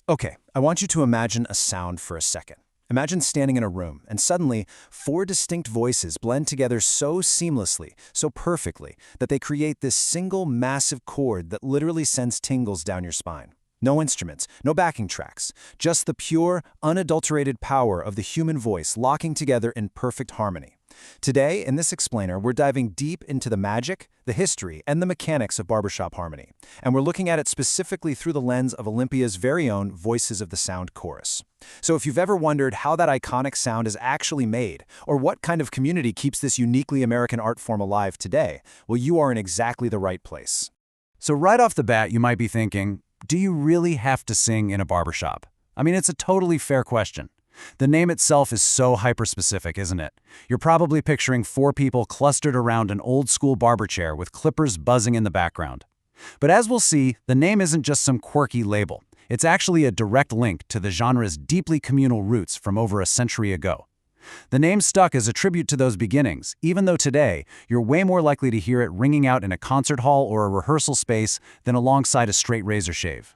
Okay, I want you to imagine a sound for a second. Imagine standing in a room, and suddenly, four distinct voices blend together so seamlessly, so perfectly, that they create this single massive chord that literally sends tingles down your spine. No instruments, no backing tracks, just the pure, unadulterated power of the human voice locking together in perfect harmony. Today, in this explainer, we're diving deep into the magic, the history, and the mechanics of barbershop harmony. And we're looking at it specifically through the lens of Olympia's very own Voices of the Sound Chorus. So if you've ever wondered how that iconic sound is actually made, or what kind of community keeps this uniquely American art form alive today, well, you are in exactly the right place. So right off the bat, you might be thinking, do you really have to sing in a barbershop? I mean, it's a totally fair question. The name itself is so hyper-specific, isn't it? You're probably picturing four people clustered around an old-school barber chair with clippers buzzing in the background. But as we'll see, the name isn't just some quirky label. It's actually a direct link to the genre's deeply communal roots from over a century ago. The name stuck as a tribute to those beginnings, even though today, you're way more likely to hear it ringing out in a concert hall or a rehearsal space than alongside a straight razor shave.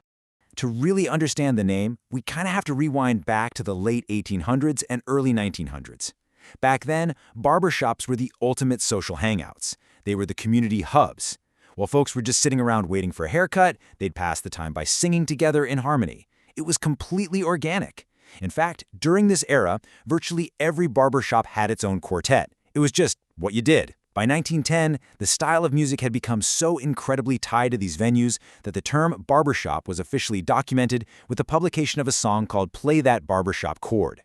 To really understand the name, we kind of have to rewind back to the late 1800s and early 1900s. Back then, barbershops were the ultimate social hangouts. They were the community hubs. While folks were just sitting around waiting for a haircut, they'd pass the time by singing together in harmony. It was completely organic. In fact, during this era, virtually every barbershop had its own quartet. It was just what you did. By 1910, the style of music had become so incredibly tied to these venues that the term barbershop was officially documented with the publication of a song called Play That Barbershop Chord.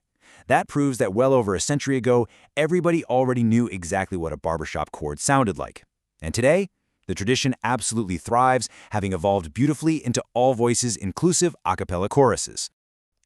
That proves that well over a century ago, everybody already knew exactly what a barbershop chord sounded like. And today, the tradition absolutely thrives, having evolved beautifully into all-voices inclusive a cappella choruses.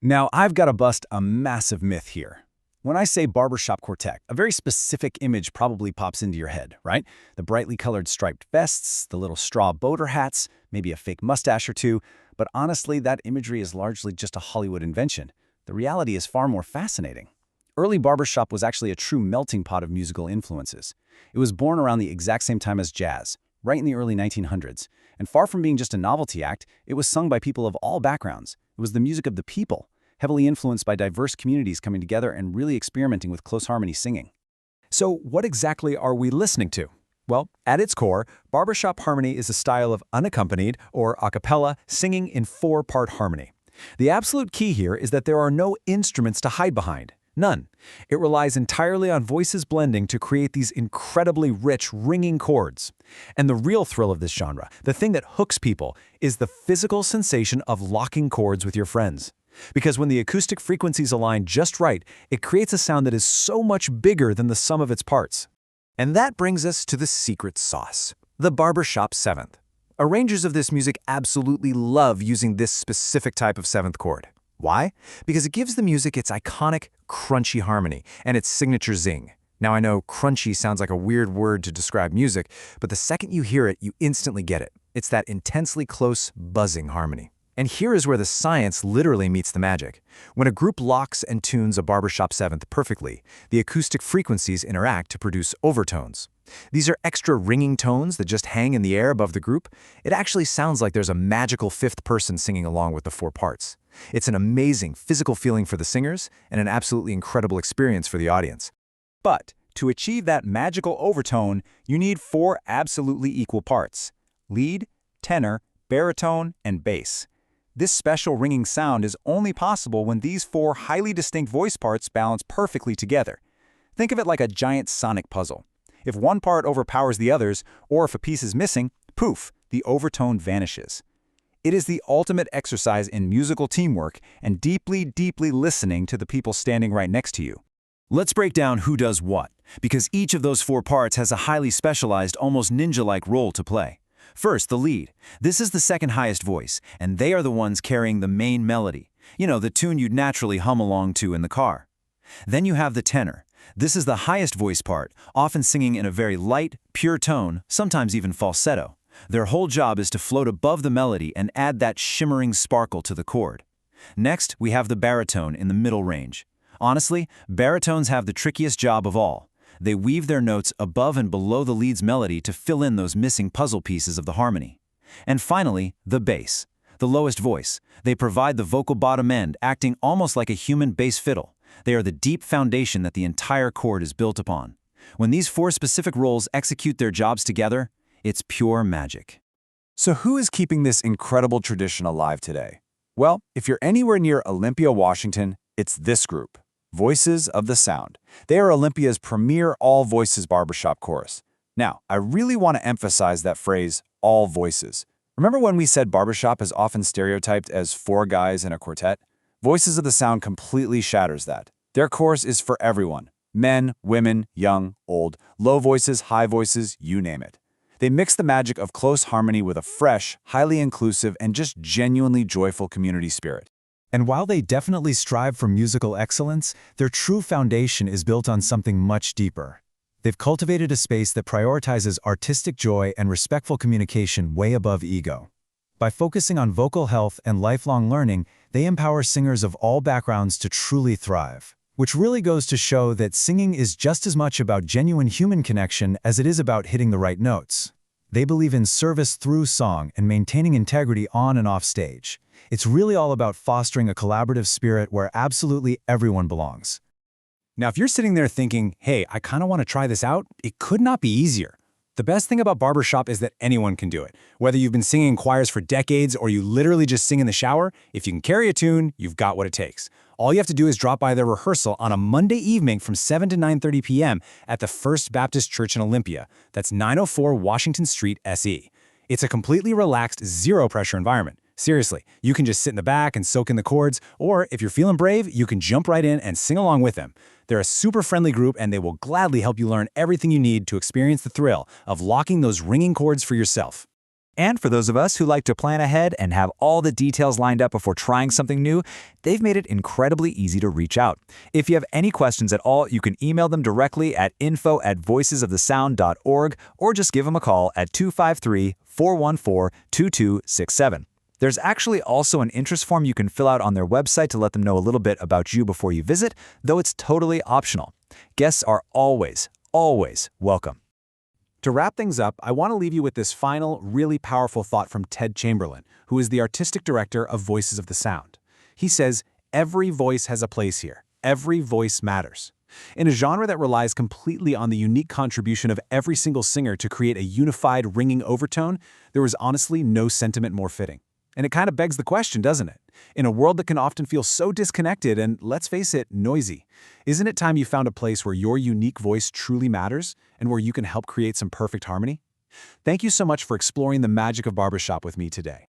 Now, I've got to bust a massive myth here. When I say barbershop quartet, a very specific image probably pops into your head, right? The brightly colored striped vests, the little straw boater hats, maybe a fake mustache or two. But honestly, that imagery is largely just a Hollywood invention. The reality is far more fascinating. Early barbershop was actually a true melting pot of musical influences. It was born around the exact same time as jazz, right in the early 1900s. And far from being just a novelty act, it was sung by people of all backgrounds. It was the music of the people, heavily influenced by diverse communities coming together and really experimenting with close harmony singing. So what exactly are we listening to? Well, at its core, barbershop harmony is a style of unaccompanied, or a cappella, singing in four-part harmony. The absolute key here is that there are no instruments to hide behind. None. It relies entirely on voices blending to create these incredibly rich, ringing chords. And the real thrill of this genre, the thing that hooks people, is the physical sensation of locking chords with your friends. Because when the acoustic frequencies align just right, it creates a sound that is so much bigger than the sum of its parts. And that brings us to the secret sauce, the barbershop seventh. Arrangers of this music absolutely love using this specific type of seventh chord. Why? Because it gives the music its iconic, crunchy harmony and its signature zing. Now I know crunchy sounds like a weird word to describe music, but the second you hear it, you instantly get it. It's that intensely close, buzzing harmony. And here is where the science literally meets the magic. When a group locks and tunes a barbershop seventh perfectly, the acoustic frequencies interact to produce overtones. These are extra ringing tones that just hang in the air above the group. It actually sounds like there's a magical fifth person singing along with the four parts. It's an amazing physical feeling for the singers and an absolutely incredible experience for the audience. But to achieve that magical overtone, you need four absolutely equal parts: lead, tenor, baritone, and bass. This special ringing sound is only possible when these four highly distinct voice parts balance perfectly together. Think of it like a giant sonic puzzle. If one part overpowers the others, or if a piece is missing, poof, the overtone vanishes. It is the ultimate exercise in musical teamwork and deeply, deeply listening to the people standing right next to you. Let's break down who does what, because each of those four parts has a highly specialized, almost ninja-like role to play. First, the lead. This is the second highest voice, and they are the ones carrying the main melody. You know, the tune you'd naturally hum along to in the car. Then you have the tenor. This is the highest voice part, often singing in a very light, pure tone, sometimes even falsetto. Their whole job is to float above the melody and add that shimmering sparkle to the chord. Next, we have the baritone in the middle range. Honestly, baritones have the trickiest job of all. They weave their notes above and below the lead's melody to fill in those missing puzzle pieces of the harmony. And finally, the bass. the lowest voice. They provide the vocal bottom end, acting almost like a human bass fiddle. They are the deep foundation that the entire chord is built upon. When these four specific roles execute their jobs together, it's pure magic. So who is keeping this incredible tradition alive today? Well, if you're anywhere near Olympia, Washington, it's this group, Voices of the Sound. They are Olympia's premier all-voices barbershop chorus. Now, I really want to emphasize that phrase, all voices. Remember when we said barbershop is often stereotyped as four guys in a quartet? Voices of the Sound completely shatters that. Their chorus is for everyone. Men, women, young, old, low voices, high voices, you name it. They mix the magic of close harmony with a fresh, highly inclusive, and just genuinely joyful community spirit. And while they definitely strive for musical excellence, their true foundation is built on something much deeper. They've cultivated a space that prioritizes artistic joy and respectful communication way above ego. By focusing on vocal health and lifelong learning, they empower singers of all backgrounds to truly thrive. Which really goes to show that singing is just as much about genuine human connection as it is about hitting the right notes. They believe in service through song and maintaining integrity on and off stage. It's really all about fostering a collaborative spirit where absolutely everyone belongs. Now, if you're sitting there thinking, hey, I kind of want to try this out, it could not be easier. The best thing about barbershop is that anyone can do it. Whether you've been singing in choirs for decades or you literally just sing in the shower, if you can carry a tune, you've got what it takes. All you have to do is drop by their rehearsal on a Monday evening from 7 to 9:30 p.m. at the First Baptist Church in Olympia. That's 904 Washington Street, SE. It's a completely relaxed, zero-pressure environment. Seriously, you can just sit in the back and soak in the chords, or if you're feeling brave, you can jump right in and sing along with them. They're a super friendly group and they will gladly help you learn everything you need to experience the thrill of locking those ringing chords for yourself. And for those of us who like to plan ahead and have all the details lined up before trying something new, they've made it incredibly easy to reach out. If you have any questions at all, you can email them directly at info@voicesofthesound.org or just give them a call at 253-414-2267. There's actually also an interest form you can fill out on their website to let them know a little bit about you before you visit, though it's totally optional. Guests are always, always welcome. To wrap things up, I want to leave you with this final, really powerful thought from Ted Chamberlain, who is the artistic director of Voices of the Sound. He says, every voice has a place here. Every voice matters. In a genre that relies completely on the unique contribution of every single singer to create a unified, ringing overtone, there is honestly no sentiment more fitting. And it kind of begs the question, doesn't it? In a world that can often feel so disconnected and, let's face it, noisy, isn't it time you found a place where your unique voice truly matters and where you can help create some perfect harmony? Thank you so much for exploring the magic of barbershop with me today.